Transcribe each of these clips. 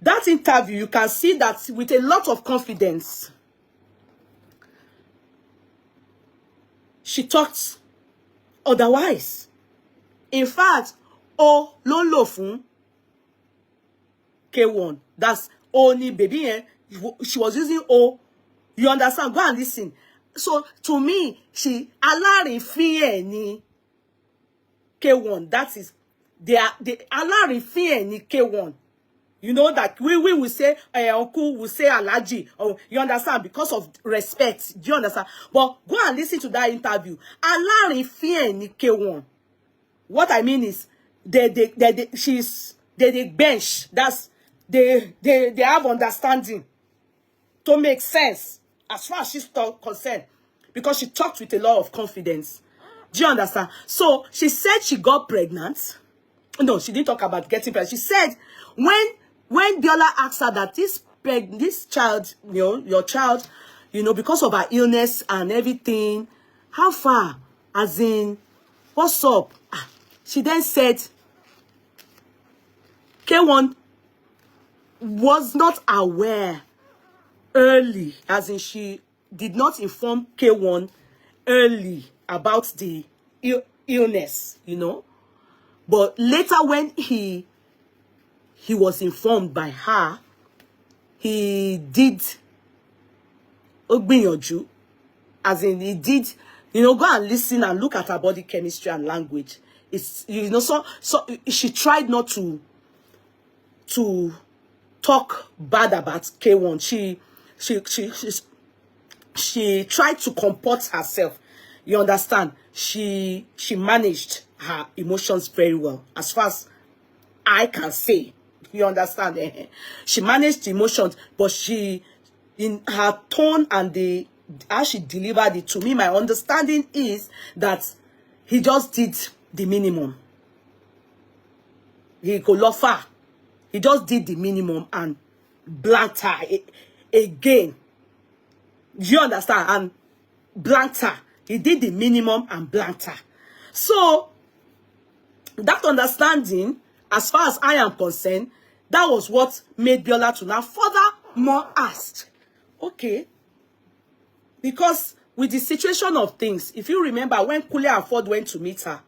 that interview, you can see that with a lot of confidence, she talked otherwise. In fact, O ló lò fún K1. That's only baby. She was using O. You understand? Go and listen. So to me, she Alarifin ni K1. That is, they are the Alarifin ni K1. You know that we will say uncle will say Alaji. Oh, you understand? Because of respect. Do you understand? But go and listen to that interview. Alarifin ni K1. What I mean is they bench. That's they have understanding to make sense as far as she's concerned, because she talked with a lot of confidence. Do you understand? So she said she got pregnant. No, she didn't talk about getting pregnant. She said when Bisola asked her that this child, you know, your child, you know, because of her illness and everything, how far? As in, what's up? She then said K1 was not aware early, as in she did not inform K1 early about the illness, you know. But later when he was informed by her, he did Ogbinyoju, as in he did, you know, go and listen and look at her body chemistry and language. It's, you know, so she tried not to talk bad about K1. She tried to comport herself. You understand? She managed her emotions very well, as far as I can say. You understand? She managed the emotions, but she, in her tone and how she delivered it to me, my understanding is that he just did the minimum. He could love her. He just did the minimum and blanked her again. Do you understand? And blanked her. He did the minimum and blanked her. So, that understanding, as far as I am concerned, that was what made Bisola to now furthermore asked, okay, because with the situation of things, if you remember when Kule Afod went to meet her,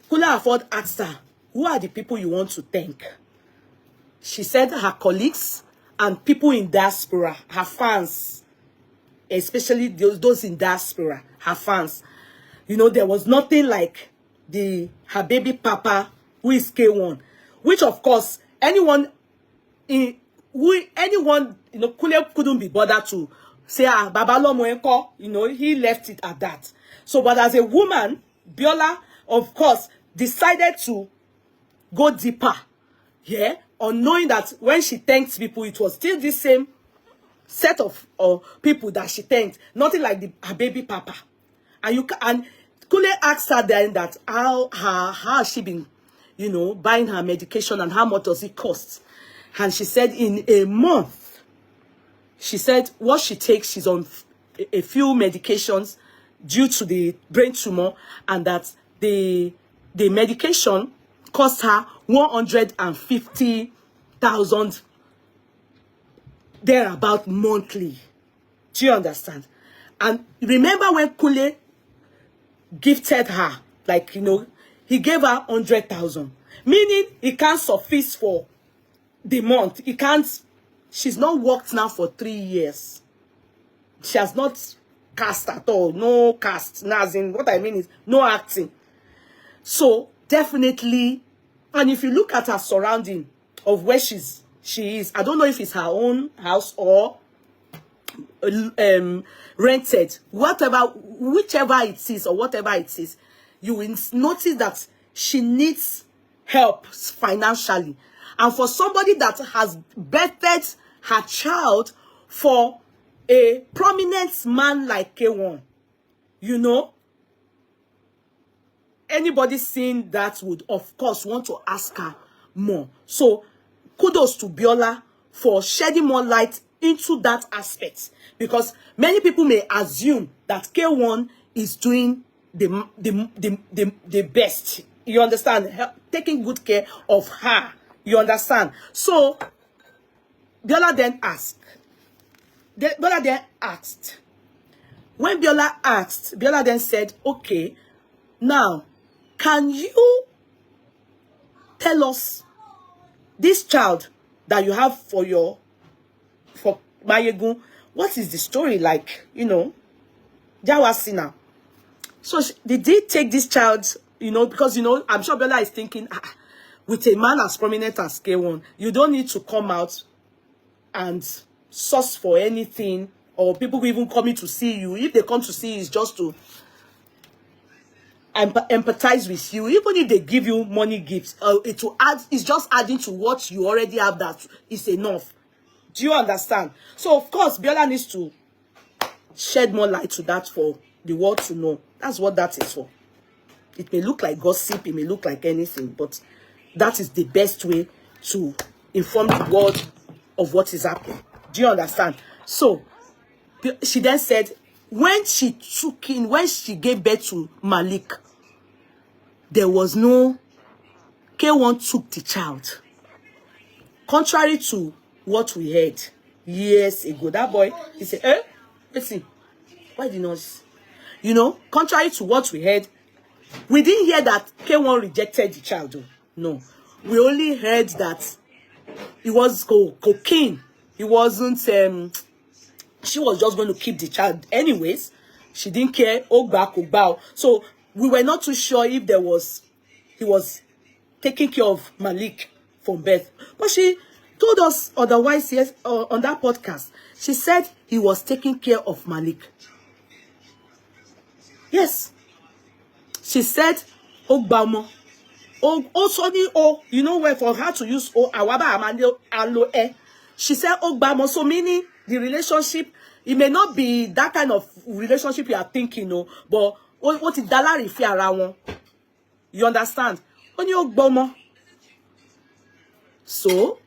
Kule Afod asked her, who are the people you want to thank? She said her colleagues and people in diaspora, her fans, especially those in diaspora, her fans. You know, there was nothing like her baby papa, who is K1, which of course anyone, you know, Kule couldn't be bothered to say, Baba Lomo enko, you know, he left it at that. So, but as a woman, Bisola, of course, decided to go deeper, yeah, on knowing that when she thanked people, it was still the same set of people that she thanked, nothing like her baby papa. And Kule asked her then that how has she been, you know, buying her medication and how much does it cost? And she said in a month, she said what she takes, she's on a few medications due to the brain tumor, and that the medication cost her 150,000 thereabout monthly. Do you understand? And remember when Kule gifted her, like, you know, he gave her 100,000, meaning it can't suffice for the month. It can't. She's not worked now for 3 years. She has not cast at all. No cast. Now, as in, what I mean is no acting. So definitely, and if you look at her surrounding of where she is, I don't know if it's her own house or rented, whichever it is or whatever it is, you will notice that she needs help financially. And for somebody that has birthed her child for a prominent man like K1, you know, anybody seeing that would, of course, want to ask her more. So, kudos to Bisola for shedding more light into that aspect, because many people may assume that K1 is doing the best. You understand? Taking good care of her. You understand? So, Biola then asked. Biola then asked. When Biola asked, Biola then said, okay, now, can you tell us this child that you have for Mayegun, what is the story like? You know, Jawasi now. So did they take this child, you know, because, you know, I'm sure Bella is thinking, with a man as prominent as K1, you don't need to come out and source for anything, or people even coming to see you. If they come to see you, it's just to empathize with you. Even if they give you money gifts, it's just adding to what you already have. That is enough. Do you understand? So of course Biola needs to shed more light to that for the world to know. That's what that is for. It may look like gossip, it may look like anything, but that is the best way to inform the world of what is happening. Do you understand? So she then said, when she gave birth to Malik, there was no K1 took the child. Contrary to what we heard years ago, that boy, he said, listen, why the noise? You know, contrary to what we heard, we didn't hear that K1 rejected the child. No, we only heard that it was cocaine. It wasn't, she was just going to keep the child anyways. She didn't care. Ogba. So we were not too sure if he was taking care of Malik from birth. But she told us otherwise, yes, on that podcast. She said he was taking care of Malik. Yes. She said, Ogbamo. You know where for her to use Awaba Amando Aloe. She said, Ogbamo. So meaning the relationship, it may not be that kind of relationship you are thinking, no, but what is Dalari fi ara won? You understand? Only Ogbamo. So,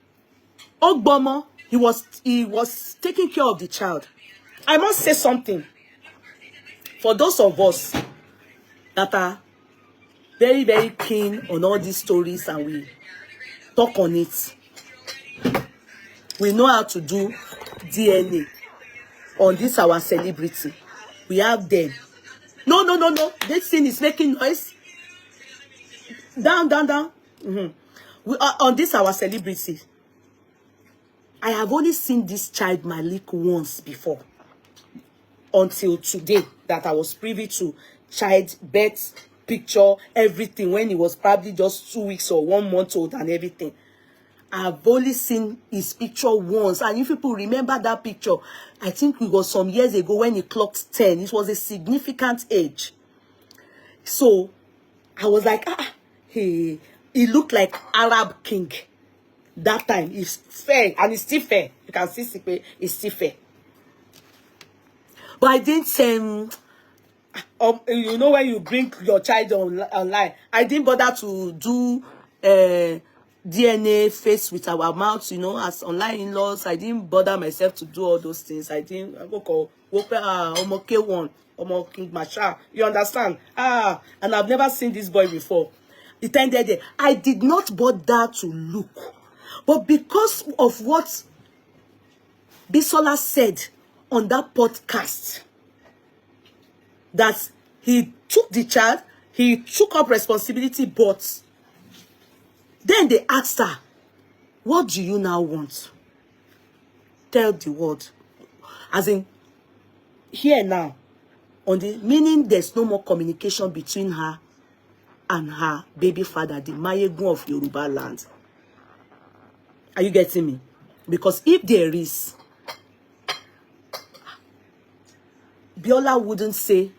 Ogbomo, he was taking care of the child. I must say something. For those of us that are very, very keen on all these stories and we talk on it, we know how to do DNA on this our celebrity. We have them. No. This thing is making noise. Down. We are on this our celebrity. I have only seen this child Malik once before. Until today, that I was privy to child birth picture, everything, when he was probably just 2 weeks or 1 month old and everything. I've only seen his picture once. And if people remember that picture, I think it was some years ago when he clocked 10. It was a significant age. So I was like, he looked like Arab king. That time, he's fair, and he's still fair. You can see Sipe, he's still fair. But I didn't say, you know, when you bring your child online, I didn't bother to do DNA face with our mouths, you know, as online in-laws. I didn't bother myself to do all those things. I didn't go Omo K1, Omo King Masha. You understand? And I've never seen this boy before. It ended there. I did not bother to look. But because of what Bisola said on that podcast, that he took the child, he took up responsibility, but then they asked her, what do you now want? Tell the world. As in, here now, on the meaning there's no more communication between her and her baby father, the Mayegun of Yoruba land. Are you getting me? Because if there is, Biola wouldn't say,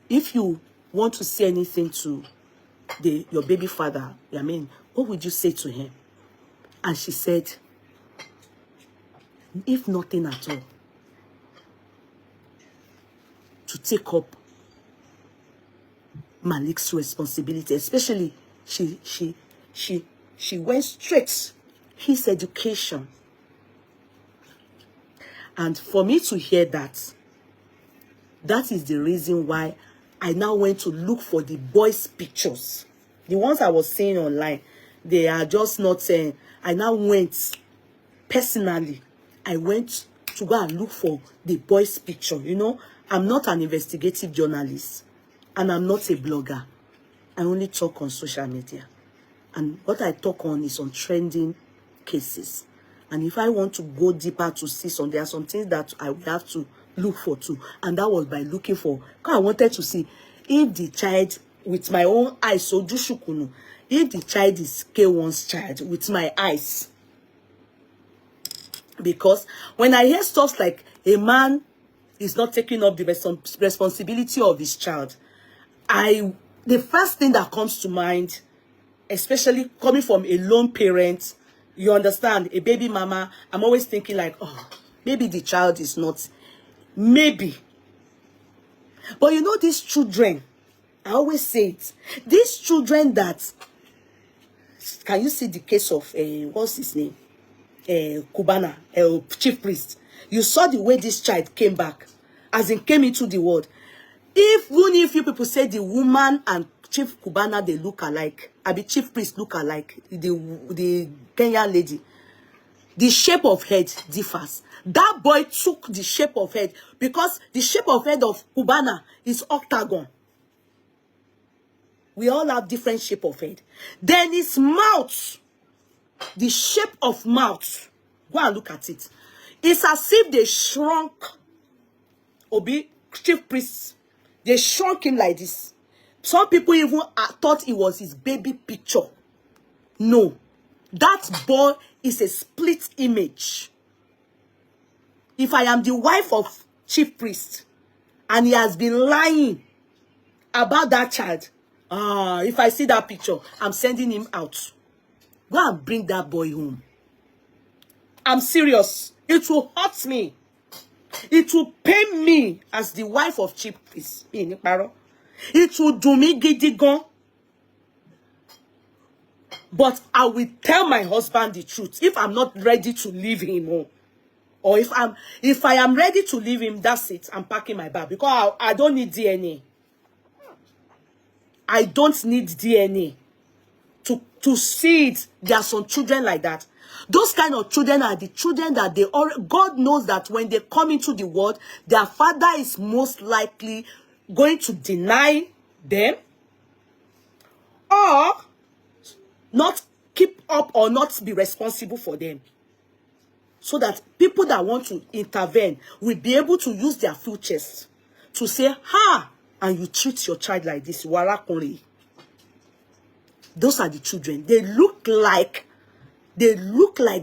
if you want to say anything to your baby father, I mean, what would you say to him? And she said, if nothing at all, to take up Malik's responsibility, especially she went straight his education. And for me to hear that, that is the reason why I now went to look for the boys' pictures. The ones I was seeing online. they are just not saying. I now went, personally, I went to go and look for the boy's picture. You know, I'm not an investigative journalist, and I'm not a blogger. I only talk on social media. And what I talk on is on trending cases. And if I want to go deeper to see some, there are some things that I will have to look for too. And that was by looking for, because I wanted to see if the child, with my own eyes, so Jushukunu, if the child is K1's child, with my eyes. Because when I hear stuff like a man is not taking up the responsibility of his child, the first thing that comes to mind, especially coming from a lone parent, you understand, a baby mama, I'm always thinking like, oh, maybe the child is not, maybe. But you know, these children, I always say it, these children that, can you see the case of, what's his name? Kubana, chief priest. You saw the way this child came back, as in came into the world. Even if you people say the woman and Chief Kubana, they look alike, I be chief priest look alike, the Kenyan lady, the shape of head differs. That boy took the shape of head because the shape of head of Kubana is octagon. We all have different shape of head. Then his mouth, the shape of mouth, go and look at it. It's as if they shrunk Obi, chief priest. They shrunk him like this. Some people even thought it was his baby picture. No. That boy is a split image. If I am the wife of chief priest and he has been lying about that child, if I see that picture, I'm sending him out. Go and bring that boy home. I'm serious. It will hurt me. It will pain me as the wife of chief priest. It will do me gidigon. But I will tell my husband the truth if I'm not ready to leave him home. Or if I am ready to leave him, that's it. I'm packing my bag because I don't need DNA. I don't need DNA to see it. There are some children like that. Those kind of children are the children that God knows that when they come into the world, their father is most likely going to deny them or not keep up or not be responsible for them. So that people that want to intervene will be able to use their futures to say, ha, and you treat your child like this. Those are the children. They look like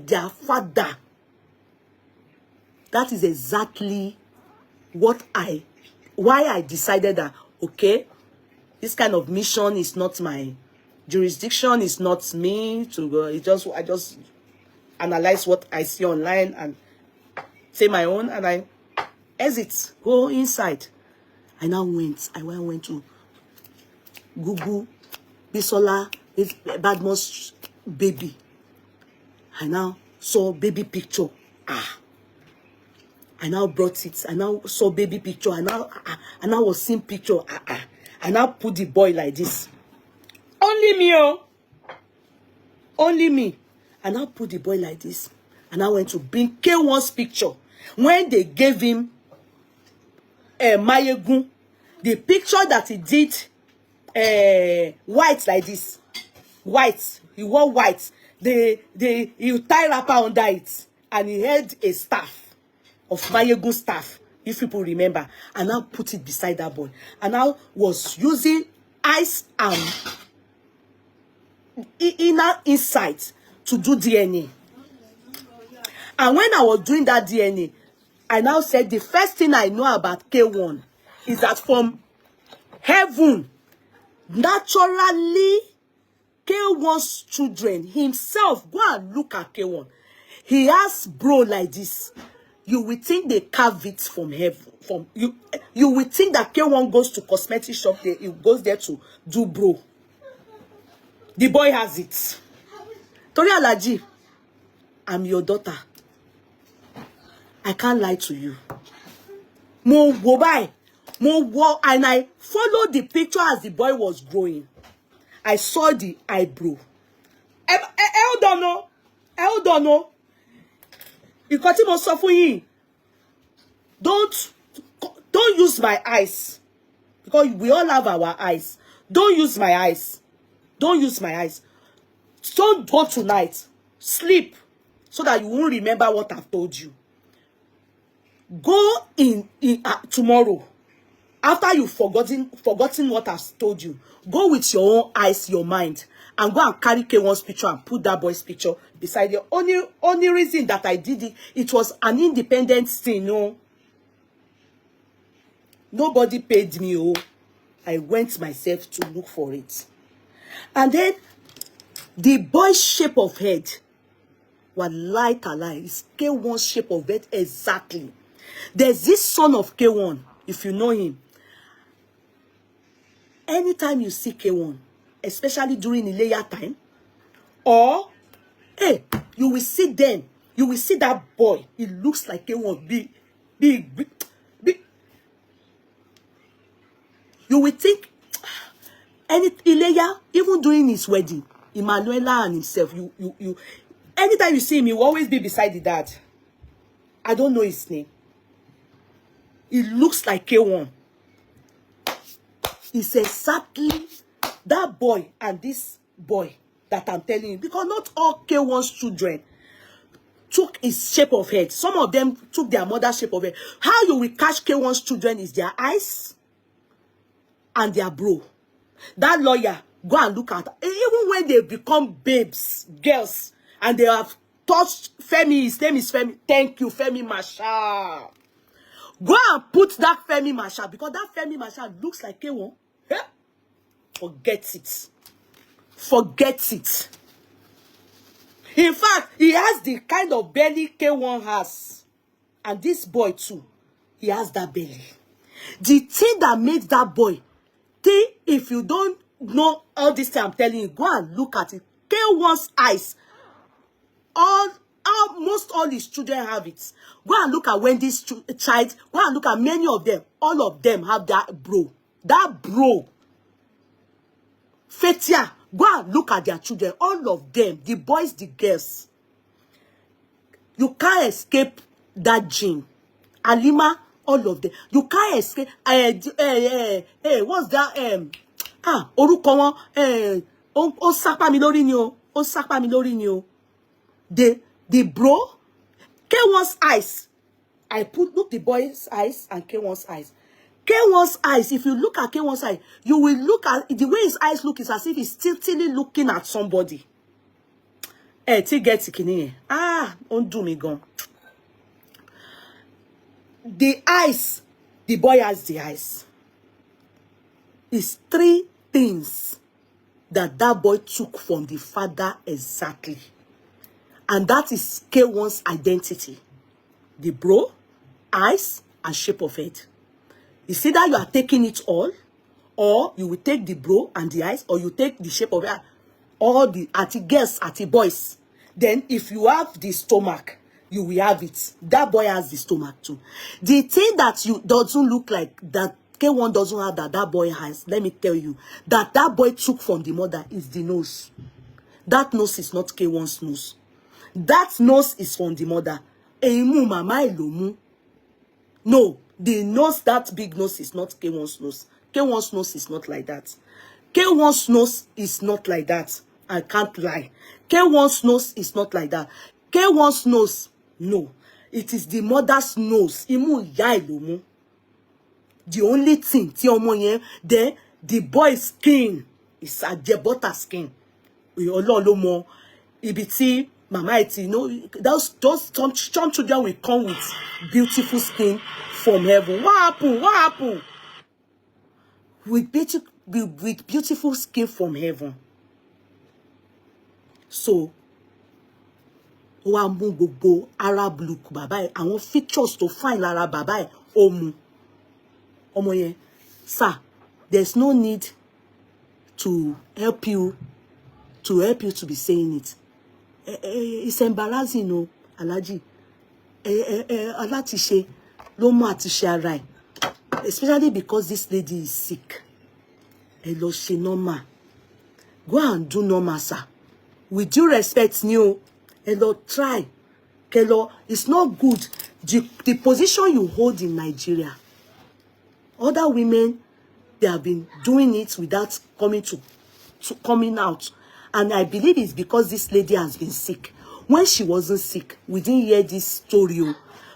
their father. That is exactly why I decided that, okay, this kind of mission is not my jurisdiction, it's not me to go. I just analyze what I see online and say my own, and I exit, go inside. I went to Google Bisola Badmus baby. I now saw baby picture. I now brought it. I now saw baby picture. I now was seeing picture. I now put the boy like this. Only me, oh. Only me. I now put the boy like this. And I went to bring K1's picture. When they gave him Mayegun, the picture that he did white like this. White. He wore white. He tie wrapper under it. And he held a staff of Mayegun staff, if people remember. And I put it beside that boy. And I was using ice and inner insight to do DNA. And when I was doing that DNA, I now said the first thing I know about K1 is that from heaven, naturally, K1's children himself, go and look at K1. He has bro like this. You will think they carve it from heaven. You will think that K1 goes to cosmetic shop there. He goes there to do bro. The boy has it. Tori Alaji, I'm your daughter. I can't lie to you. Mo go by. And I followed the picture as the boy was growing. I saw the eyebrow. Hold on, no. Hold on, no. Because tí mo sọ fún yín, don't use my eyes. Because we all have our eyes. Don't use my eyes. Don't use my eyes. Don't go tonight. Sleep so that you won't remember what I've told you. Go in tomorrow. After you've forgotten what I've told you, go with your own eyes, your mind, and go and carry K1's picture and put that boy's picture beside you. Only reason that I did it, it was an independent thing, no. Nobody paid me, oh. I went myself to look for it. And then, the boy's shape of head, wallahi talai, is K1's shape of head exactly. There's this son of K1, if you know him. Anytime you see K1, especially during Ileya time, or, hey, you will see them, you will see that boy, it looks like K1, big. You will think, any Ileya, even during his wedding, Emmanuela and himself, anytime you see him, he will always be beside the dad. I don't know his name. It looks like K1. It's exactly that boy and this boy that I'm telling you. Because not all K1's children took his shape of head. Some of them took their mother's shape of head. How you will catch K1's children is their eyes and their bro. That lawyer, go and look at, even when they become babes, girls, and they have touched Femi, his name is Femi. Thank you, Femi Marshall. Go and put that Femi Marshall, because that Femi Marshall looks like K1. Eh? Forget it. Forget it. In fact, he has the kind of belly K1 has. And this boy too, he has that belly. The thing that made that boy, if you don't know all this thing I'm telling you, go and look at it. K1's eyes, almost all his children have it. Go and look at when this child, go and look at many of them. All of them have that bro. That bro. Fetia, go and look at their children. All of them, the boys, the girls. You can't escape that gene. Alima, all of them. You can't escape. What's that? Orúkọ wọn. Ó sápá mi lórí ni o. Ó sápá mi lórí ni o. The bro, K1's eyes. I look the boy's eyes and K1's eyes. K1's eyes, if you look at K1's eyes, you will look at the way his eyes look is as if he's still looking at somebody. Ti get it. Don't do me gone. The eyes, the boy has the eyes. It's three things that boy took from the father exactly. And that is K1's identity. The bro, eyes, and shape of head. It's either you are taking it all, or you will take the bro and the eyes, or you take the shape of head, all the Ati girls, Ati boys. Then if you have the stomach, you will have it. That boy has the stomach too. The thing that you doesn't look like that K1 doesn't have that boy has, let me tell you, that boy took from the mother is the nose. That nose is not K1's nose. That nose is from the mother. No, the nose, that big nose is not K1's nose. K1's nose is not like that. K1's nose is not like that. I can't lie. K1's nose is not like that. K1's nose, no. It is the mother's nose. The only thing, the boy's skin is a butter skin. Ibiti, Mama Ati, those some children will come with beautiful skin from heaven. What happened? With beautiful skin from heaven. So, Arab look, baba. I want features to find Arab baba. Sir, there's no need to help you to be saying it. It's embarrassing, no, Alaji. Alatishe, no more atishe right. Especially because this lady is sick. She normal. Go and do normal, sir. with due respect, new, hello, try. Hello, it's not good. The position you hold in Nigeria, other women, they have been doing it without coming out. And I believe it's because this lady has been sick. When she wasn't sick, we didn't hear this story.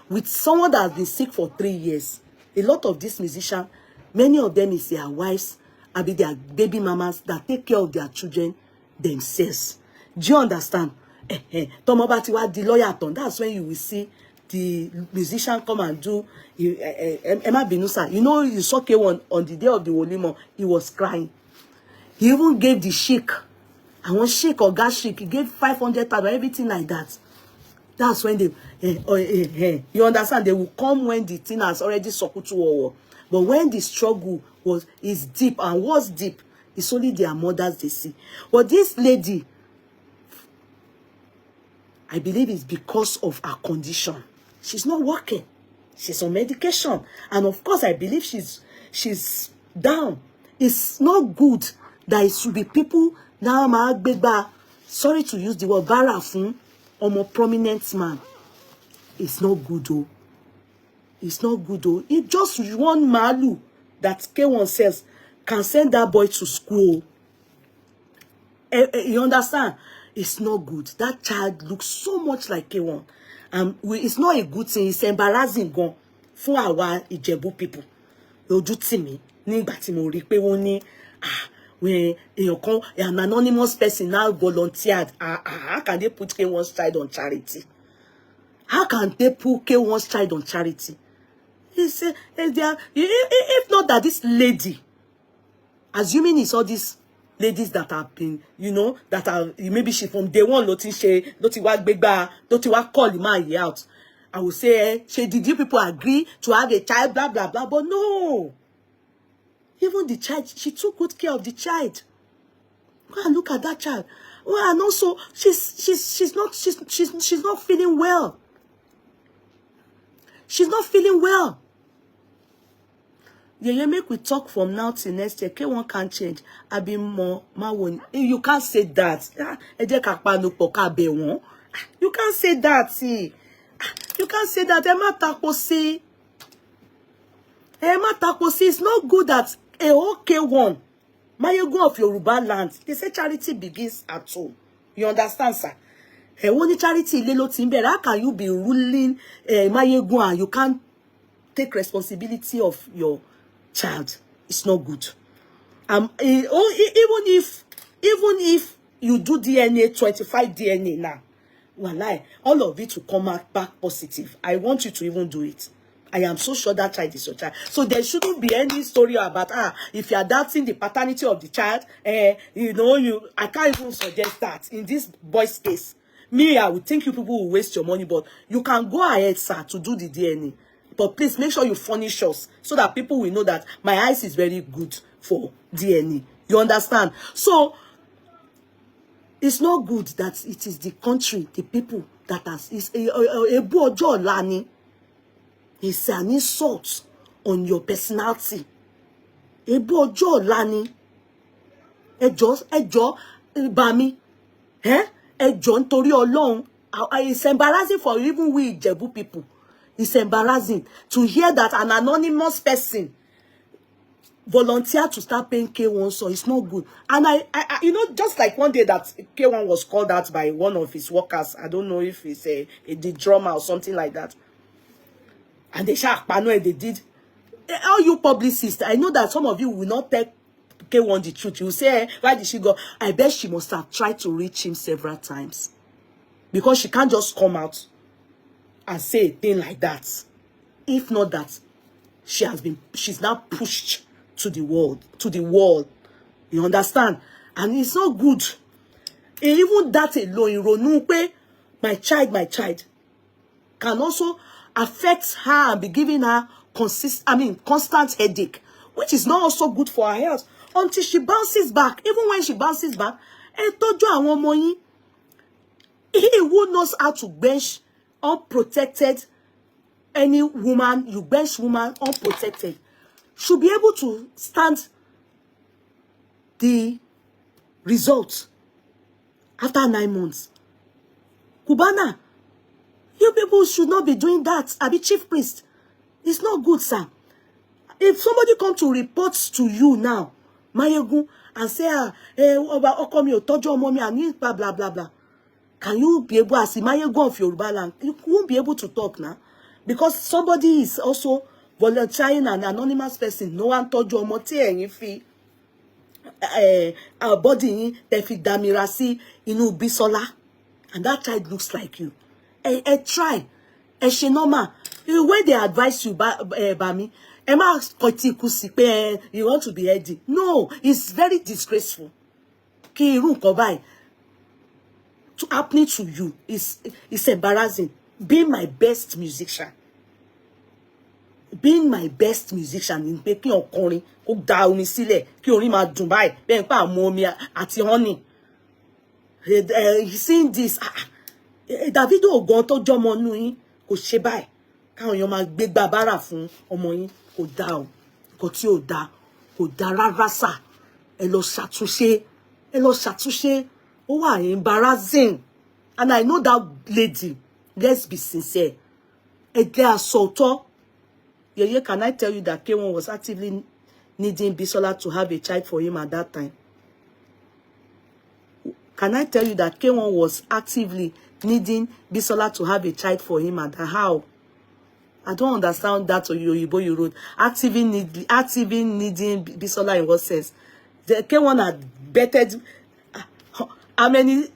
With someone that has been sick for 3 years, a lot of these musicians, many of them is their wives, I mean their baby mamas that take care of their children themselves. Do you understand? Tomo Ati Wasiu the lawyer, that's when you will see the musician come and do Emma Binusa. You know, you saw K1 on the day of the Wolimo, he was crying. He even gave the sheik, I want sheik or gas sheik, he gave 500,000, everything like that. That's when they, you understand, they will come when the thing has already sokutu war. But when the struggle is deep, and was deep, it's only their mothers they see. But this lady, I believe it's because of her condition. She's not working. She's on medication. And of course, I believe she's down. It's not good that it should be people now, sorry to use the word, barafun, or more prominent man. It's not good, though. It's not good, though. It just one malu that K1 says can send that boy to school. You understand? It's not good. That child looks so much like K1. It's not a good thing. It's embarrassing gan for our Ijebu people. Ojú tì mí nígbà tí mo rí pé wọ́n ní when an anonymous person now volunteered. How can they put K1's child on charity? How can they put K1's child on charity? If not that this lady, assuming it's all these ladies that have been, you know, that are maybe she from day one, loti wa call the man out. I will say, did you people agree to have a child, blah blah blah? But no, even the child, she took good care of the child. Go and look at that child. Well, and also she's not feeling well. She's not feeling well. Yeah, make we talk from now till next year. K1 can't change. I be more. You can't say that. You can't say that. See. You can't say that. It's not good that a K1, Mayegun of Yoruba land, they say charity begins at home. You understand, sir? Only charity lelo timber. How can you be ruling Mayegun and you can't take responsibility of your child? It's not good. Even if you do DNA, 25 DNA now, wallahi, all of it will come back positive. I want you to even do it. I am so sure that child is your child. So there shouldn't be any story about if you are doubting the paternity of the child, I can't even suggest that in this boy's case. Me, I would think you people will waste your money, but you can go ahead, sir, to do the DNA. But please make sure you furnish us so that people will know that my eyes is very good for DNA. You understand? So it's not good that it is the country, the people that has it's an insult on your personality. Lani. Bami. Ntori Ọlọ́run. It's embarrassing for even we Ijebu people. It's embarrassing to hear that an anonymous person volunteered to start paying K1, so it's not good. And I just like one day that K1 was called out by one of his workers. I don't know if it's the drummer or something like that. And they did. All you publicists, I know that some of you will not tell K1 the truth. You say, why did she go? I bet she must have tried to reach him several times. Because she can't just come out and say a thing like that. If not that, she's now pushed to the wall. You understand? And it's not good. Even that alone, my child can also affect her and be giving her constant headache, which is not also good for her health until she bounces back. Even when she bounces back, he who knows how to bench unprotected, any woman, you bench woman unprotected, should be able to stand the result after 9 months. Cubana, you people should not be doing that. I be chief priest. It's not good, sir. If somebody come to report to you now, Mayegun, and say, Okomi, Otojo, Mommy, and blah, blah, blah, blah. Can you be able, as Mayegun of Yoruba land, you won't be able to talk now? Because somebody is also volunteering, an anonymous person. No one told you, Omote, and if he, body, Tefi Damirasi, Bisola. And that child looks like you. Try. Shenoma. The way they advise you, Bami, Emma Kotikusi, you want to be heady. No, it's very disgraceful. To happening to you is embarrassing. Being my best musician. Being my best musician in making your calling, cook down in Sile, Kiorima Dubai, Ben Pa Momia, Ati Honey. Seeing this, Davido Ogun to jomo nu yin kò ṣe báyìí káwọn èèyàn máa gbé gbàbàrà fún ọmọ yín kò dá o kò tí ò dá kò dá rárá sà ẹ lọ ṣàtúnṣe ó wà embarrassing. And I know that lady, let's be sincere, ẹ jẹ́ asọ̀tọ̀. Yeye, can I tell you that K1 was actively needing Bisola to have a child for him at that time? Can I tell you that K1 was actively needing Bisola to have a child for him, and how? I don't understand that or you wrote. Actively needing Bisola in what sense? The K1 had betted how many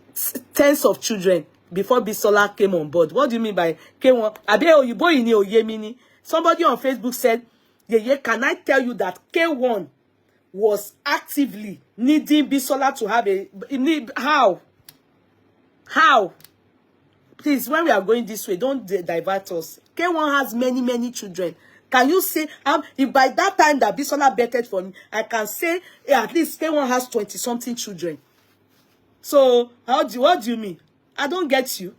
tens of children before Bisola came on board. What do you mean by K1? Somebody on Facebook said, yeah, can I tell you that K1 was actively needing Bisola to have a how? Please, when we are going this way, don't divert us. K1 has many children. Can you say, if by that time that Bisola betted for me, I can say at least K1 has 20-something children. So, what do you mean? I don't get you.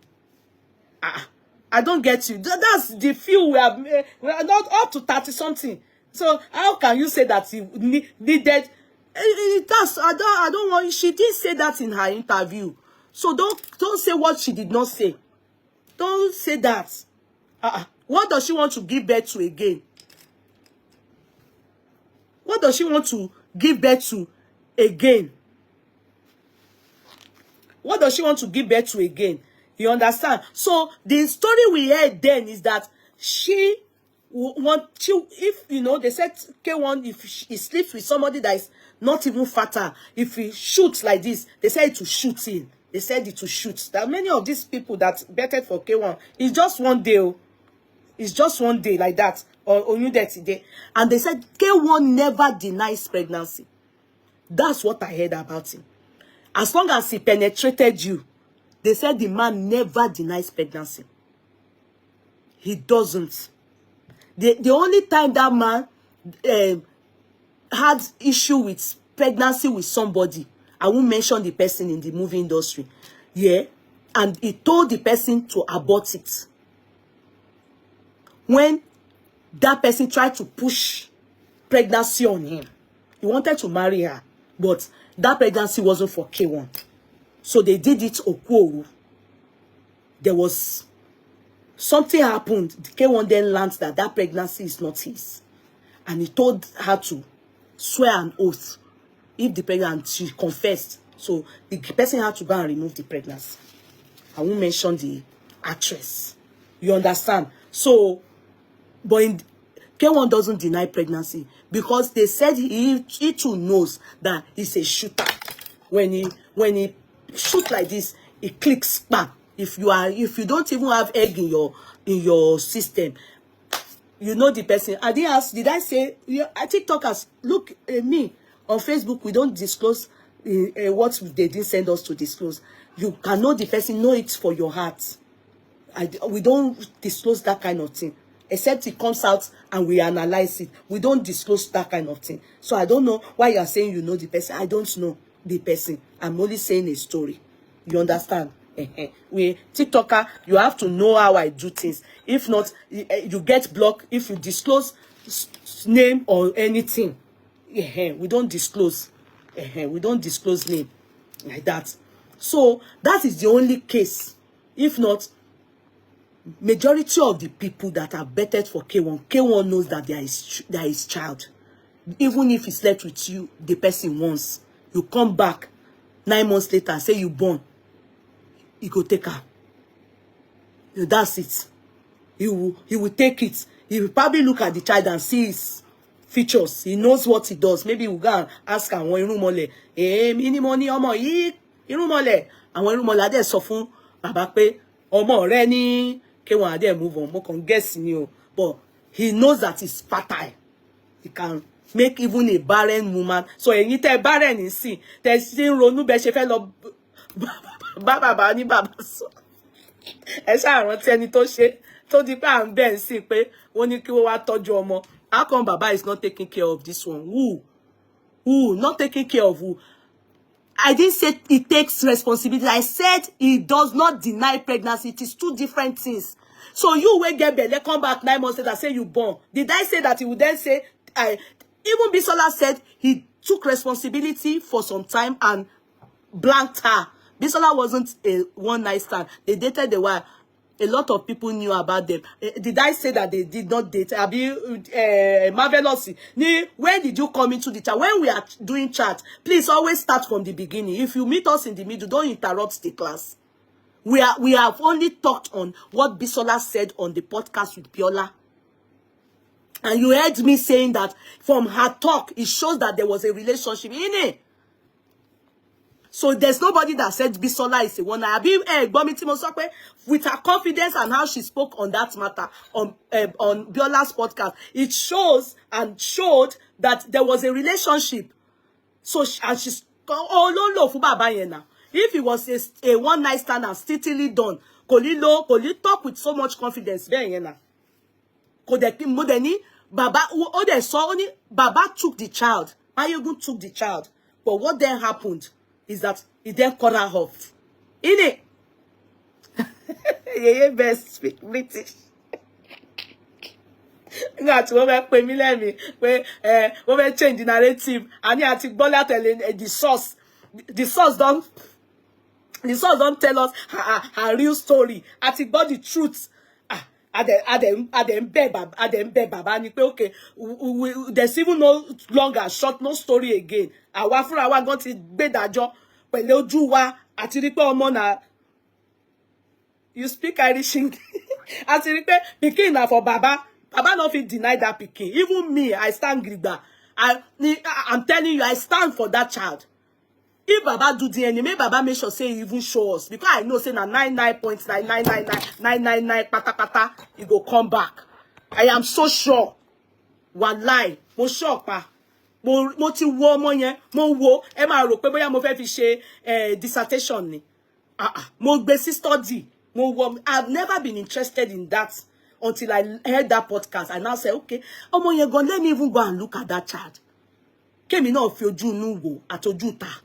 I don't get you. That's the few we have, not up to 30-something. So, how can you say that he needed? I don't want. She didn't say that in her interview. So don't say what she did not say. Don't say that. What does she want to give birth to again? What does she want to give birth to again? What does she want to give birth to again? You understand? So the story we heard then is that if they said K1, if he sleeps with somebody that is not even fatter, if he shoots like this, they said to shoot in. They said it to shoot. That many of these people that betted for K1, it's just one day. It's just one day like that. Or Oun Ati day. And they said K1 never denies pregnancy. That's what I heard about him. As long as he penetrated you, they said the man never denies pregnancy. He doesn't. The only time that man had issue with pregnancy with somebody, I won't mention the person in the movie industry. Yeah. And he told the person to abort it. When that person tried to push pregnancy on him, he wanted to marry her, but that pregnancy wasn't for K1. So they did it Okuoru. There was something happened. K1 then learned that that pregnancy is not his. And he told her to swear an oath. If the pregnancy, she confessed. So the person had to go and remove the pregnancy. I won't mention the actress. You understand? So, but K1 doesn't deny pregnancy because they said he too knows that he's a shooter. When he shoot like this, it clicks back. If you don't even have egg in your system, you know the person. I didn't ask, did I say, I TikTokers, look at me on Facebook, we don't disclose what they didn't send us to disclose. You can know the person, know it for your heart. We don't disclose that kind of thing. Except it comes out and we analyze it. We don't disclose that kind of thing. So I don't know why you are saying you know the person. I don't know the person. I'm only saying a story. You understand? We TikToker, you have to know how I do things. If not, you get blocked if you disclose name or anything. We don't disclose. We don't disclose name like that. So that is the only case. If not, majority of the people that are betted for K1 knows that there is child. Even if he slept with you, the person once, you come back 9 months later, say you born, he go take her. That's it. He will take it. He will probably look at the child and see his features. He knows what he does. Maybe he will go and ask her, "Wọ́n irun mọ́lẹ̀, mini money ọmọ yìí, irun mọ́lẹ̀." Àwọn irun mọ́lẹ̀ adé sọ fún bàbá pé ọmọ rẹ̀ ní K1 adé move on. Mo kàn guess ni o. But he knows that he's fertile. He can make even a barren woman. So ẹ̀yin tẹ́ barren nísìn, tẹ́ sì ń ronú bẹ́ ṣe fẹ́ lọ bàbá ní bàbá sọ. Ẹ ṣáà rántí ẹni tó ṣe tó di pé à ń bẹ̀ ń sìn pé wọ́n ní kí wọ́n wá tọ́jú ọmọ. How come Baba is not taking care of this one? Who? Not taking care of who? I didn't say he takes responsibility. I said he does not deny pregnancy. It is two different things. So you will get belle, come back 9 months later, say you born. Did I say that he would then say, even Bisola said he took responsibility for some time and blanked her. Bisola wasn't a one-night stand. They dated a while. A lot of people knew about them. Did I say that they did not date? Marvelous. When did you come into the chat? When we are doing chat, please always start from the beginning. If you meet us in the middle, don't interrupt the class. We have only talked on what Bisola said on the podcast with Biola. And you heard me saying that from her talk, it shows that there was a relationship in it. So there's nobody that said Bisola is a one. With her confidence and how she spoke on that matter on Biola's podcast, it shows and showed that there was a relationship. So and she's if it was a one night stand and still done, Koli talk with so much confidence. Baba took the child. Mayogun took the child. But what then happened is that he then cut her off. In it. Yeah, best speak British. That's what we pay me let me. We change the narrative. And I think Bola telling the source. The source don't tell us her real story. I think about the truth. Okay, there's even no longer short, no story again. Àwa fúnra wa gan ti gbé dájọ́ pẹ̀lú ojú wa àti rí pé ọmọ na. You speak Irish English. Àti rí pé pikin na for Baba. Baba no fit deny that pikin. Even me, I stand grigba. I'm telling you, I stand for that child. If Baba do DNA, may Baba make sure say he even show us. Because I know say na 99.9999999 pata pata, he go come back. I am so sure. Wallahi, mo sure pa. Mo ti wo ọmọ yẹn, mo wo, ẹ máa rò pé bóyá mo fẹ́ fi ṣe dissertation ni. Mo gbé sí study. Mo wo, I've never been interested in that until I heard that podcast. I now say, okay, ọmọ yẹn gan, let me even go and look at that child. Kémi náà fi ojú inú wò àtojú ta.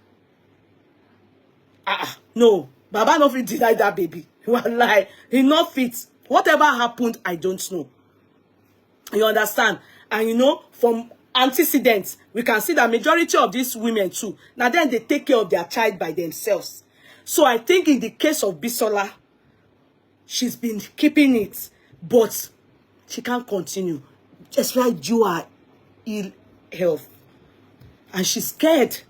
No, Baba no fit deny that baby. Wallahi, he not fit. Whatever happened, I don't know. You understand? And you know, from antecedents, we can see that majority of these women too. Now then they take care of their child by themselves. So I think in the case of Bisola, she's been keeping it, but she can't continue. Just like you are ill health. And she's scared.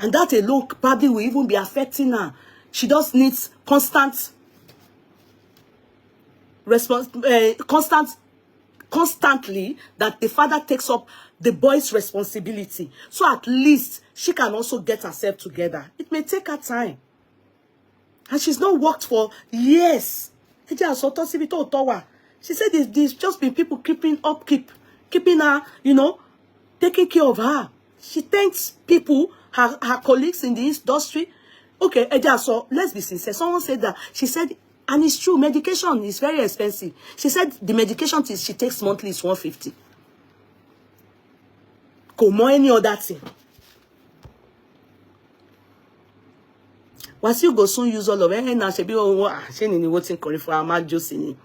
And that alone probably will even be affecting her. She just needs constant response, constantly that the father takes up the boy's responsibility. So at least she can also get herself together. It may take her time. And she's not worked for years. She said there's just been people keeping her, you know, taking care of her. She thanks people, her colleagues in the industry. Okay, so let's be sincere. Someone said that. She said, and it's true, medication is very expensive. She said the medication she takes monthly is 150. Como any other thing. Wasiu go soon use all of it. Now she be she ni voting for her just in.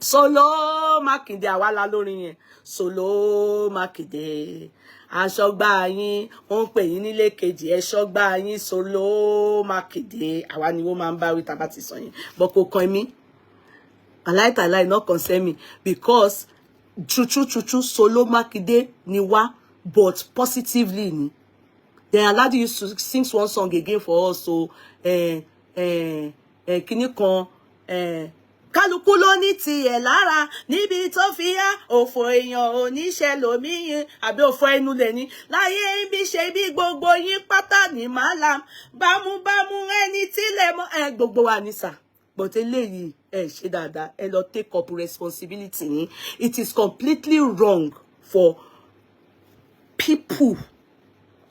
Solo Makinde àwa lórí yẹn. Solo Makinde. Aṣọ́gbà yín, wọ́n pè yín nílé kejì, ẹṣọ́gbà yín Solo Makinde. Àwa ni wọ́n máa ń bá wí tá bá ti sọ yẹn. But kò kàn mí. I lie, not concern me. Because true, Solo Makinde ni wá, but positively ni. Then Alhaji used to sing one song again for us. So, kíní kan, kálukú ló ní tiẹ̀ lára níbi tó fi yá òfò èèyàn oníṣẹ́ lómiyìn àbí òfò ẹnu lẹ̀ ní láyé ibi ṣe bí gbogbo yín pátá ní màálàm bámúbámú ẹni tílẹ̀ mọ́ gbogbo wa ní sà. But eléyìí ṣe dáadáa ẹ lọ take up responsibility yín. It is completely wrong for people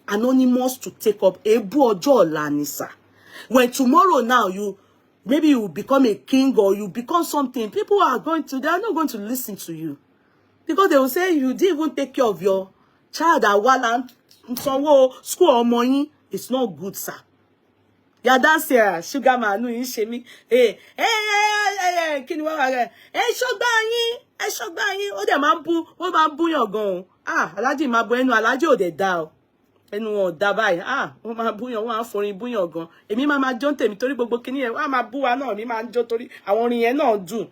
anonymous to take up ebu ọjọ́ ọ̀la ni sà. When tomorrow now maybe you become a king or you become something, they are not going to listen to you. Because they will say you didn't even take care of your child while school or money. It's not good, sir. Yeah, that's here. Sugar man, no, you shame me. Hey, can you shogba yin. Oh, the man boo your gun. Alhaji ma bueno, Alhaji o de da. Ẹnu wọn dá báyìí wọ́n máa búyàn wọ́n á forin búyàn gan èmi máa jó tèmi torí gbogbo kíní yẹn wọ́n á máa bú wa náà mi máa jó torí àwọn orin yẹn náà dùn.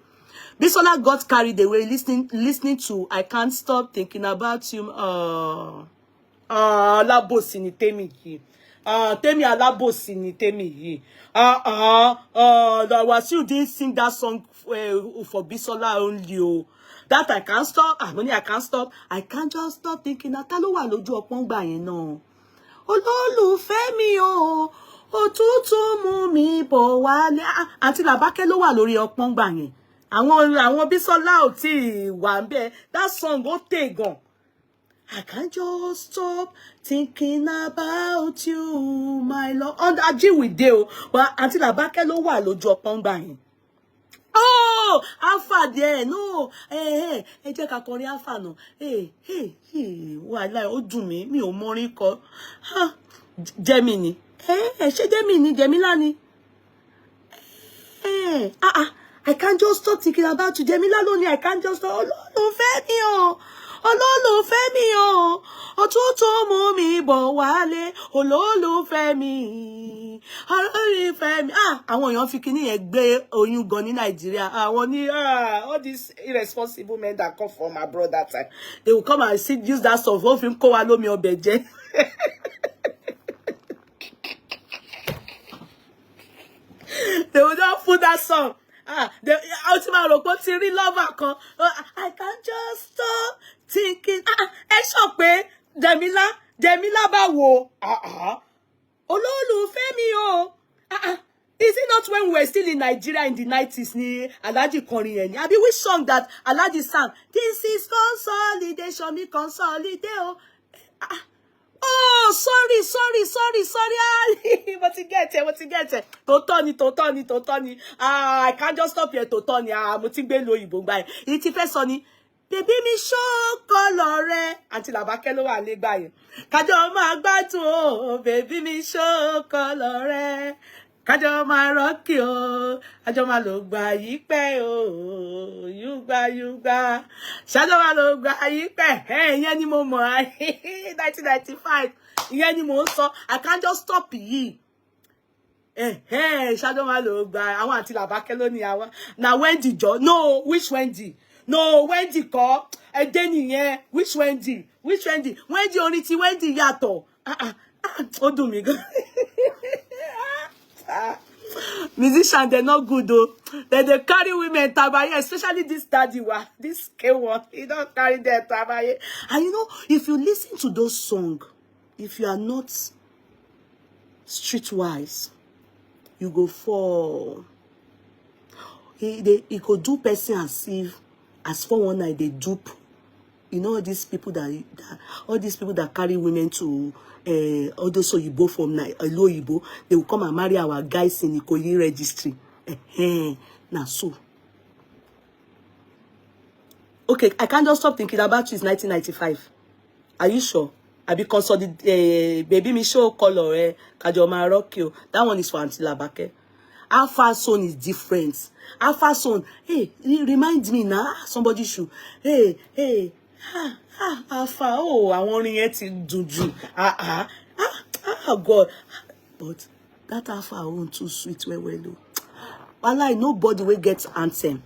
Bisola got carried away listening to I Can't Stop Thinking About You. Alábòsí ni Tèmi yìí. Tèmi alábòsí ni Tèmi yìí. Wasiu didn't sing that song for Bisola only. That I can't stop. I can't stop. I can't just stop thinking that ta ló wà lójú ọpọ́n gbà yẹn náà. Olólùfẹ́ mi o, òtútù mú mi bọ̀ wálé. Àǹtí Làbákẹ́ ló wà lórí ọpọ́n gbà yẹn. Àwọn Bisola ò tí wà ńbẹ̀. That song ó tè gan. I can't just stop thinking about you, my love. Ajíwìdé o, but Àǹtí Làbákẹ́ ló wà lójú ọpọ́n gbà yẹn. Oh, Alpha there, no. Ẹ jẹ́ ká kọrin Alpha no. Wàhálà ó dùn mí, mi ò mọ orin kọ. Gemini. Ṣé Gemini, Gemila ni. I can't just stop thinking about you. Gemila ló ní I can't just stop. Olólùfẹ́ mi o. Olólùfẹ́ mi o. Òtútù mú mi bọ̀ wálé. Olólùfẹ́ mi. Olólùfẹ́ mi. Àwọn èèyàn fi kíní yẹn gbé oyún gan ní Nàìjíríà. Àwọn ní all these irresponsible men that come from abroad that time. They will come and use that song. Ó fi ń kó wa lómi ọbẹ̀ jẹ. They will just put that song. The ultimate robot lover kan. I can't just stop thinking. Ẹ sọ pé Demila bá wo. Olólùfẹ́ mi o. Is it not when we were still in Nigeria in the 90s ni Alhaji kọrin yẹn ni? Àbí which song that Alhaji sang? This is consolidation, me consolidate o. Oh, sorry. What you get it? Totoni. I can't just stop here, Totoni. Mo ti gbé lóyìnbó gbà yẹn. Iti fẹ́ sọ ni, baby mi show color rẹ. Àǹtí Làbákẹ́ ló wà lé gbà yẹn. Kájọ máa gbádùn o, baby mi show color rẹ. Kájọ máa rock o, kájọ máa lò gbà yí pẹ́ o, yúgbà. Ṣájọ máa lò gbà yí pẹ́. Ìyẹn ni mo mọ̀ 1995. Ìyẹn ni mo ń sọ. I can't just stop yìí. Ṣájọ máa lò gbà àwọn Àǹtí Làbákẹ́ ló ní àwọn. Na Wendy jọ. No, which Wendy? No, Wendy kọ́. Ẹdẹ nìyẹn. Which Wendy? Wendy orin ti Wendy yàtọ̀. Ó dùn mí gan. Musicians, they're not good though. They carry women tabaye, especially this daddy one, this K1. He don't carry their tabaye. And you know, if you listen to those songs, if you are not streetwise, you go fall. He could do person as 419 they dupe. You know all these people that carry women to all those Oyibo from Oyibo, they will come and marry our guys in Ikoyi registry. Now so. Okay, I can't just stop thinking about you. It's 1995. Are you sure? I be consolidate baby me show color Kajoma rock you. That one is for Auntie Labake. Alpha son is different. Alpha son, hey, it reminds me now. Somebody should, hey, Alpha, oh, I want to do. God. But that Alpha won't too sweet, well. Wallahi, nobody will get anthem.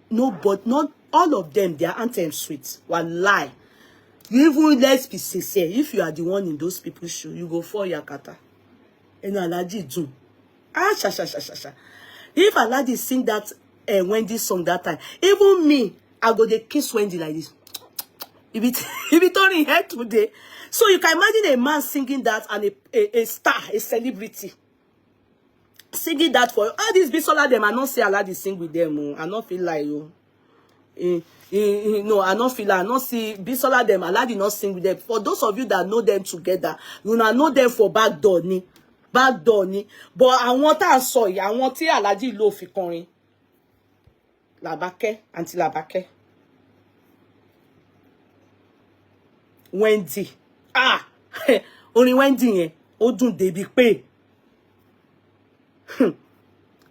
Nobody, not all of them, their anthem sweet. Wallahi. Even let's be sincere. If you are the one in those people's shoes, you go for Yakata. And Alaji do. Sha. If Alaji sing that Wendy song that time, even me, I go dey kiss Wendy like this. If it turning head today. So you can imagine a man singing that and a star, a celebrity. Singing that for all these Bisola them, I not say Alaji sing with them. I not feel like you. No, I not feel I not see Bisola them. Alaji not sing with them. For those of you that know them together, you know them for backdoor ni. But I want to say, I want to Alaji lo fi kọrin. Labake, Auntie Labake. Wendy. Only Wendy yẹn. Ó dùn débi pé.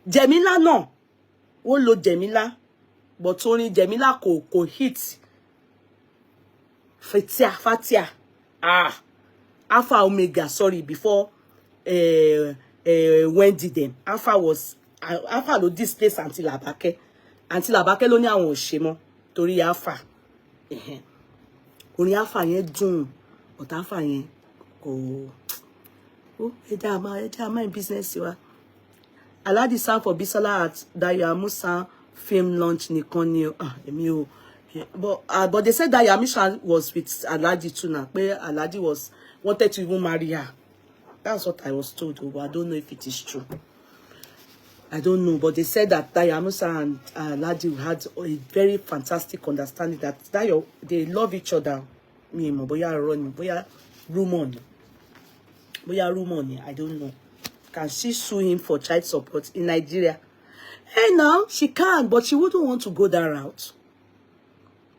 Jemila no. Ó lo Jemila. But only Jemila ko hit. Fatia. Alpha Omega, sorry, before Wendy them. Alpha lo displace Auntie Labake. Auntie Labake lo ní àwọn ò ṣe mọ́ torí Alpha. Orin Alpha yẹn dùn. But Alpha yẹn kò ẹ in business wa. Aladi sang for Bisola at Dayamusa film launch nìkan ni but they said that Yamisha was with Aladi too now. Where Aladi wanted to even marry her. That's what I was told, but I don't know if it is true. I don't know, but they said that Dayamusa and Aladi had a very fantastic understanding that they love each other. Boya rumor, I don't know. Can she sue him for child support in Nigeria? Hey, now she can, but she wouldn't want to go that route.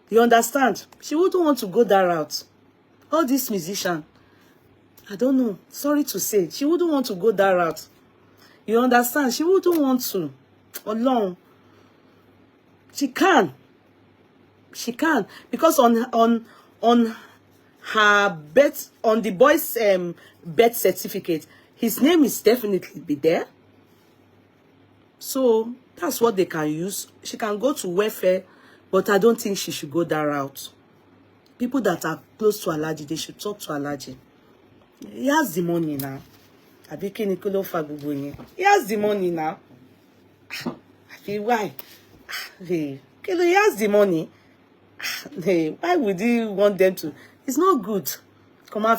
You understand? She wouldn't want to go that route. All these musicians, I don't know. Sorry to say, she wouldn't want to go that route. You understand? She wouldn't want to. Alone. She can. Because on her birth, on the boy's birth certificate, his name is definitely be there. So that's what they can use. She can go to welfare, but I don't think she should go that route. People that are close to Alaji, they should talk to Alaji. He has the money now. He has the money now. I feel why? He has the money. Why would he want them to? It's not good. Come on,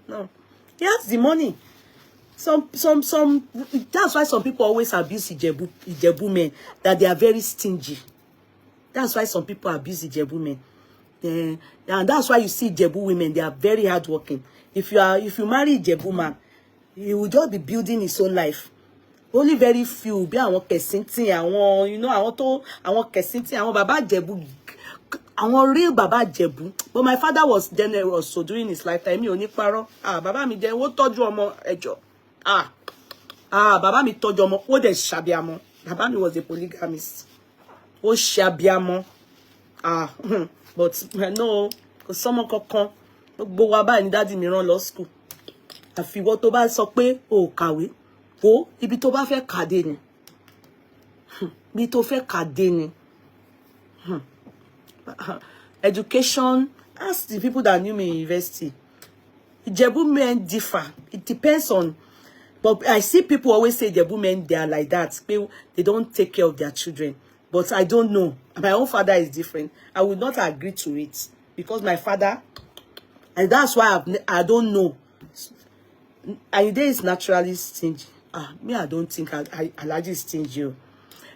no. He has the money. Some that's why some people always abuse Ijebu men, that they are very stingy. That's why some people abuse Ijebu men. And that's why you see Ijebu women, they are very hardworking. If you marry Ijebu man, he will just be building his own life. Only very few be àwọn kesinti, àwọn, you know, àwọn kesinti, àwọn baba Ijebu, àwọn real baba Ijebu. But my father was generous, so during his lifetime, mi ò ní parọ́. Baba mi den, ó tọ́jú ọmọ ẹjọ́. Baba mi tọ́jú ọmọ, ó dẹ̀ ṣàbíamọ. Baba mi was a polygamist. Ó ṣàbíamọ. But no, kò sọ́mọ kankan. Gbogbo wa báyìí ni daddy mi rán lọ school. Àfi ìwọ tó bá sọ pé o kàwé. Wo ibi tó bá fẹ́ kàdé ni. Ibi tó fẹ́ kàdé ni. Education, ask the people that knew me in university. Ijebu men differ. It depends on. But I see people always say Ijebu men, they are like that. They don't take care of their children. But I don't know. My own father is different. I would not agree to it. Because my father, and that's why I don't know. Ayinde is naturally stingy. Me, I don't think Alhaji is stingy.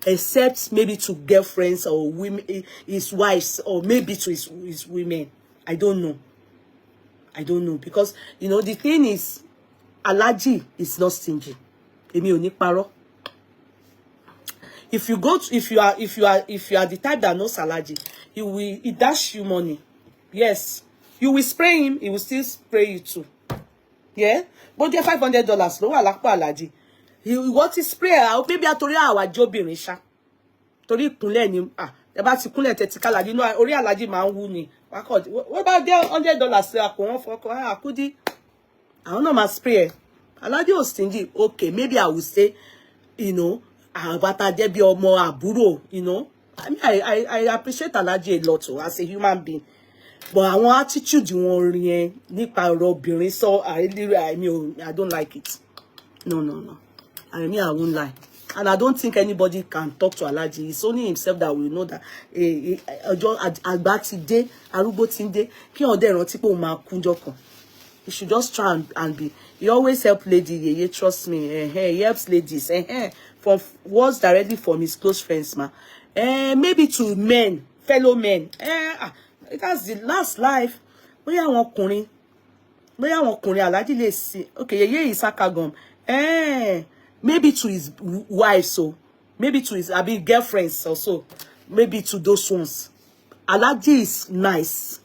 Except maybe to girlfriends or women, his wives, or maybe to his women. I don't know. I don't know. Because, you know, the thing is, Alhaji is not stingy. Èmi ò ní parọ́. If you are the type that knows Alhaji, he dash you money. Yes. You will spray him, he will still spray you too. Yeah? But get $500 ló wà lápò Alhaji. What is prayer? Maybe àtorí àwa jóbìnrin ṣá. Torí ìkúnlẹ̀ ni ẹ bá ti kúnlẹ̀ tẹ́tí Alaji no orí Alaji máa ń wú ni. What about there $100 àpò wọn fọkọ Kudi? I don't know my prayer. Alaji was stingy. Okay, maybe I will say, you know, àbàtà jẹ́ bí ọmọ àbúrò, you know. I mean, I appreciate Alaji a lot too, as a human being. But our attitude wọn rí nípa ọ̀rọ̀ obìnrin so I don't like it. No. I won't lie. And I don't think anybody can talk to Alaji. It's only himself that will know that àgbà ti dé, arúgbó ti dé, kí ó dẹ̀ rántí pé ó máa kú ńjọ́ kan. You should just try and be. He always help lady. Trust me. He helps ladies. From words directly from his close friends, ma. Maybe to men, fellow men. That's the last life. Bóyá àwọn ọkùnrin Alaji lè sí. Okay, yeye Isakagom. Maybe to his wife, so maybe to his girlfriends also. Maybe to those ones. Alaji is nice.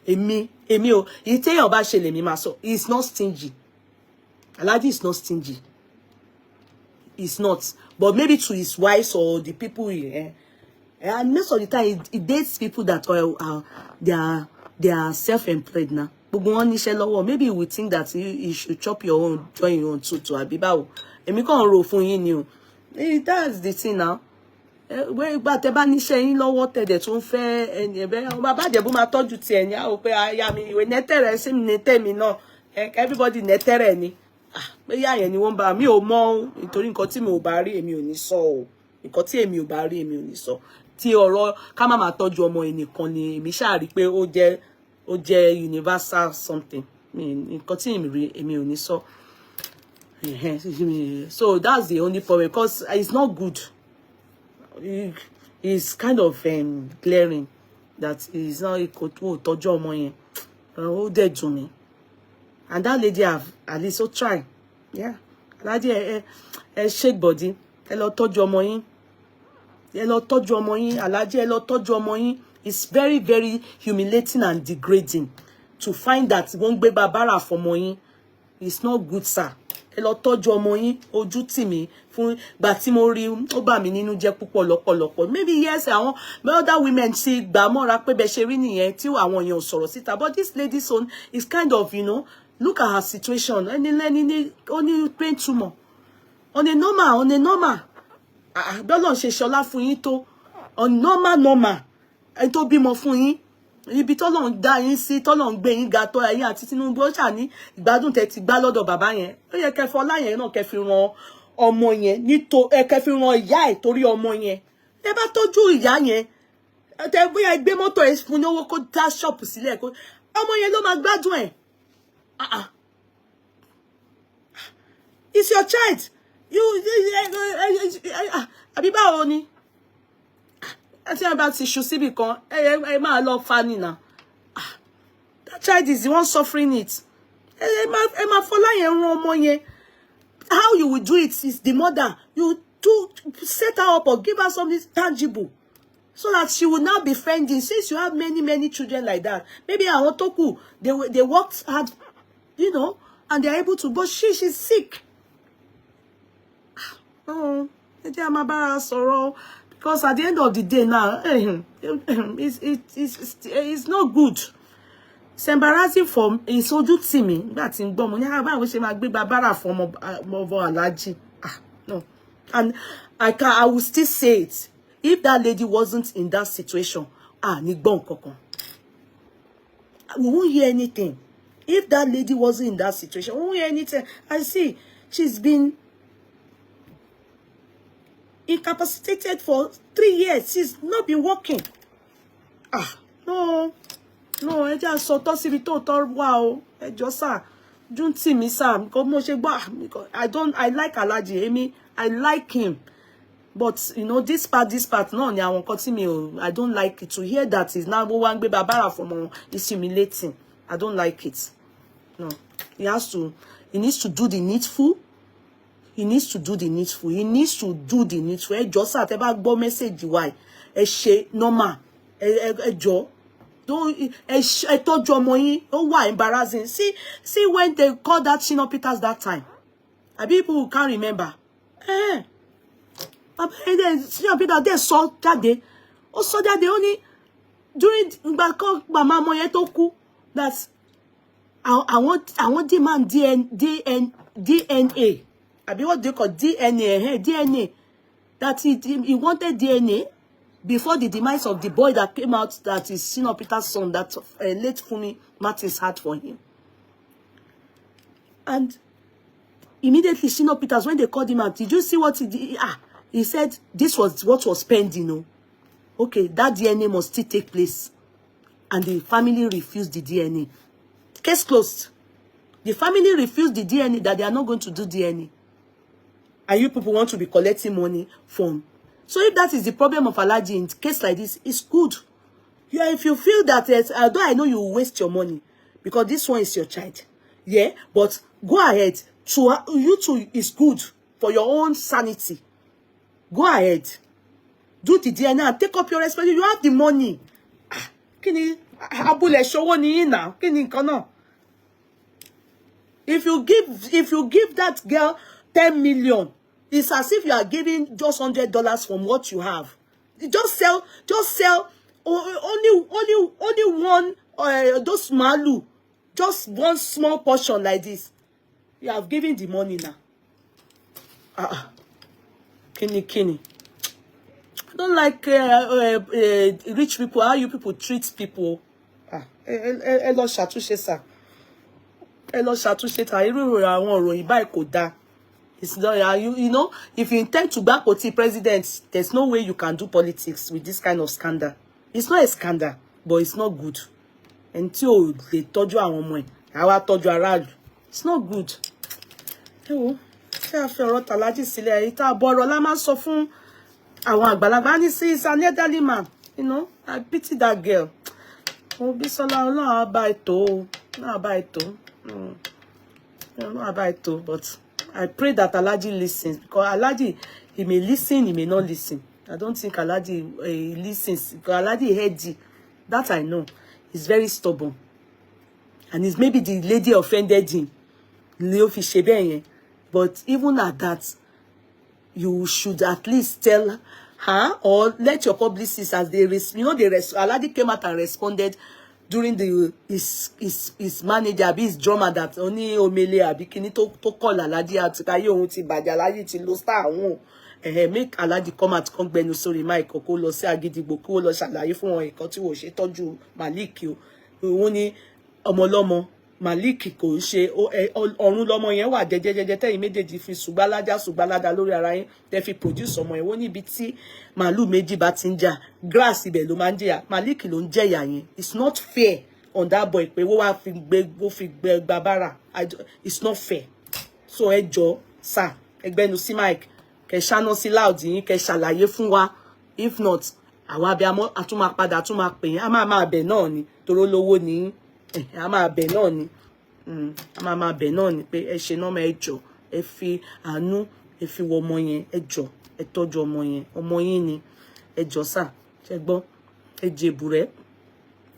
Èmi o, téèyàn bá ṣe lèmi máa sọ. He's not stingy. Alaji is not stingy. He's not. But maybe to his wives or the people and most of the time he dates people that they are self-employed now. Maybe we think that you should chop your own, join your own too to Abibawo. Èmi kàn rò fún yín ni o. That's the thing now. Where but te bá níṣẹ́ yín lọ́wọ́ tẹ̀dẹ̀ tó ń fẹ́ ẹni ẹ̀bẹ̀ àwọn bàbá Ìjẹ̀bú máa tọ́jú ti ẹni á o pé aya mi ìwé nẹ́tẹ̀rẹ̀ sí mi nẹ́tẹ̀ mi náà everybody nẹ́tẹ̀rẹ̀ ni pé yá yẹn ni wọ́n bá mi ò mọ̀ nítorí nǹkan tí mi ò bá rí èmi ò ní sọ o nǹkan tí èmi ò bá rí èmi ò ní sọ tí ọ̀rọ̀ ká má máa tọ́jú ọmọ ẹnìkan ni èmi ṣáà rí pé ó jẹ́ universal something nǹkan tí èmi rí èmi ò ní sọ so that's the only problem because it's not good. It's kind of glaring that he's not equal to tọ́jú ọmọ yẹn. Ó dẹ̀ dùn mí. And that lady have at least so try. Yeah. Alaji shake body. Ẹ lọ tọ́jú ọmọ yín. Ẹ lọ tọ́jú ọmọ yín. Alaji ẹ lọ tọ́jú ọmọ yín. It's very, very humiliating and degrading to find that wọ́n gbé bàbára fọmọ yín. It's not good, sir. Ẹ lọ tọ́jú ọmọ yín ojú tì mí fún gbà tí mo rí ó bà mí nínú jẹ́ púpọ̀ lọ́pọ̀lọpọ̀ maybe yes àwọn other women ti gbà mọ́ra pé bẹ́ ṣe rí nìyẹn tí àwọn èèyàn sọ̀rọ̀ síta but this lady's own is kind of look at her situation ẹni ó ní pain tumor on a normal bọ́lọ̀ ṣe ṣọlá fún yín tó on normal ẹni tó bímọ fún yín ibi tọ́lọ́run dá yín sí tọ́lọ́run gbé yín ga tó ẹ̀yin àti Tinubu ó ṣà ní ìgbádùn tẹ́ ti gbá lọ́dọ̀ bàbá yẹn ó yẹ kẹ́ fọlá yẹn náà kẹ́ fi ran ọmọ yẹn kẹ́ fi ran ìyá ẹ̀ torí ọmọ yẹn ẹ bá tọ́jú ìyá yẹn tẹ́ bóyá gbé mọ́tò ẹ̀ fún ní owó kó dá ṣọ́ọ̀pù sílẹ̀ kó ọmọ yẹn ló máa gbádùn ẹ̀ it's your child àbí báwo ni. Àti about ti ṣu síbì kan ẹ máa lọ fani na that child is the one suffering it ẹ máa fọlá yẹn ran ọmọ yẹn how you will do it is the mother you do set her up or give her something tangible so that she will now be fending since you have many children like that maybe àwọn tó kù they worked hard and they are able to but she's sick ẹ jẹ́ a máa bára sọ̀rọ̀. Because at the end of the day now, it's not good. It's embarrassing for it's ojú tì mí. That's in gbọ́ mo ní báwo ṣe máa gbé bàbára fún ọmọ Alaji. No. And I will still say it. If that lady wasn't in that situation, ní gbọ́ nǹkan kan. We won't hear anything. If that lady wasn't in that situation, we won't hear anything. I see she's been incapacitated for 3 years. She's not been working. No, ẹ jẹ́ sọ tọ́ síbi tó tọ́ wá o. Ẹ jọ̀ọ́ sir. Don't see me, sir. Because mo ṣe gbà. I like Alaji. I like him. But this part no ni àwọn nǹkan tí mi ò I don't like it to hear that is now one gbé bàbára from is humiliating. I don't like it. No. He needs to do the needful. He needs to do the needful. Ẹ jọ̀ọ́ sir, tẹ́ bá gbọ́ message why. Ẹ ṣe normal. Ẹ jọ̀ọ́. Don't ẹ tọ́jú ọmọ yín. Ó wà embarrassing. See when they called that Shina Peters that time. People who can't remember. Baba Senior Peter they saw that day. Also that they only during Mama Moyetoku that I want demand DNA. What they call DNA, DNA. That he wanted DNA before the demise of the boy that came out that is Senior Peter's son that late Fumi Martins had for him. And immediately Senior Peters, when they called him out, did you see what he did? He said this was what was pending. No? Okay, that DNA must still take place. And the family refused the DNA. Case closed. The family refused the DNA, that they are not going to do DNA. And you people want to be collecting money from. So if that is the problem of allergy in case like this, it's good. Yeah, if you feel that, although I know you will waste your money, because this one is your child. Yeah, but go ahead. You too is good for your own sanity. Go ahead. Do the DNA and take up your responsibility. You have the money. If you give that girl 10 million, it's as if you are giving just $100 from what you have. Just sell only one those malu, just one small portion like this. You have given the money now. Kini. I don't like rich people. How you people treat people. Elo ṣàtúnṣe sir. Elo ṣàtúnṣe ta irú àwọn ọ̀rọ̀ yìí báyìí kò dáa. It's not, you know, if you intend to back Oti president, there's no way you can do politics with this kind of scandal. It's not a scandal, but it's not good. Until they told you àwọn ọmọ ẹ̀, it's not good. Ṣé a fẹ́ ọ̀rọ̀ Tàlájì sílẹ̀ èyí tá bọ̀rọ̀ la máa sọ fún àwọn àgbàlagbà ní sí is an elderly man, you know. I pity that girl. Oh, Bisola, Ọlọ́run á bá ètò, but I pray that Alaji listens, because Alaji, he may listen, he may not listen. I don't think Alaji listens, because Alaji heady. That I know. He's very stubborn. And it's maybe the lady offended him. But even at that, you should at least tell her or let your publicist, as they Alaji came out and responded during his manager, his drummer that only Omele Abikini to call Alaji out to Oun ti bàjẹ́ Alaji ti lo star won. Make Alaji come out come gbẹnu sórí mic kó lọ sí Agidigbo kó lọ ṣàlàyé fún wọn nǹkan tí wọ́n ṣe tọ́jú Malik o. Wọ́n ní ọmọlọ́mọ Malik kò ṣe ọ̀run lọ́mọ yẹn wà jẹ́jẹ́jẹ́jẹ́ tẹ́yin méjèèjì fi ṣùgbàládá lórí ara yín tẹ́ fi produce ọmọ yẹn. Wọ́n ní ibi tí màálù méjì bá ti ń jà grass ibẹ̀ ló máa ń jẹyà. Malik ló ń jẹyà yẹn. It's not fair on that boy pé wọ́n wá fi gbé gbàbára. It's not fair. So ẹ jọ̀ọ́ sir ẹgbẹ́nu sí mic kẹ́ ṣáná sí loud yín kẹ́ ṣàlàyé fún wa. If not àwa abiyamọ àtúmọ̀ padà àtúmọ̀ pè yín a máa bẹ̀ náà ni toró lówó ni a máa bẹ̀ náà ni a máa bẹ̀ náà ni pé ẹ ṣe nọ́mọ ẹ jọ̀ọ́ ẹ fi àánú ẹ fi wọ ọmọ yẹn ẹ jọ̀ọ́ ẹ tọ́jú ọmọ yín ni ẹ jọ̀ọ́ sà ṣé gbọ́ ẹ jèbùrẹ́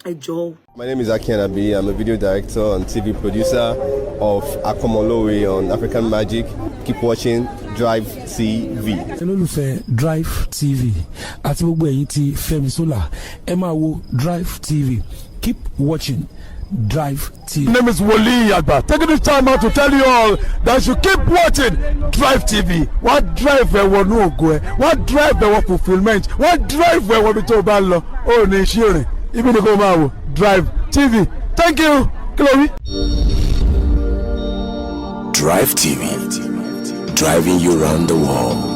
ẹ jọ̀ọ́. My name is Ati Wasiu. I'm a video director and TV producer of Akomolowe on African Magic. Keep watching Drivetv. Olólùfẹ́ Drivetv àti gbogbo ẹ̀yin tí Fẹ́mi Sola ẹ máa wo Drivetv. Keep watching Drivetv. My name is Wole Agba. Taking this time out to tell you all that you keep watching Drivetv. What drive ẹ̀wọ̀ ní ògo ẹ̀? What drive ẹ̀wọ̀ fulfilment? What drive ẹ̀wọ̀ bí tó bá lọ? Ó ní iṣẹ́ rẹ̀. Ibi ni kò máa wò Drivetv. Thank you. Chloe. Drivetv. Driving you around the world.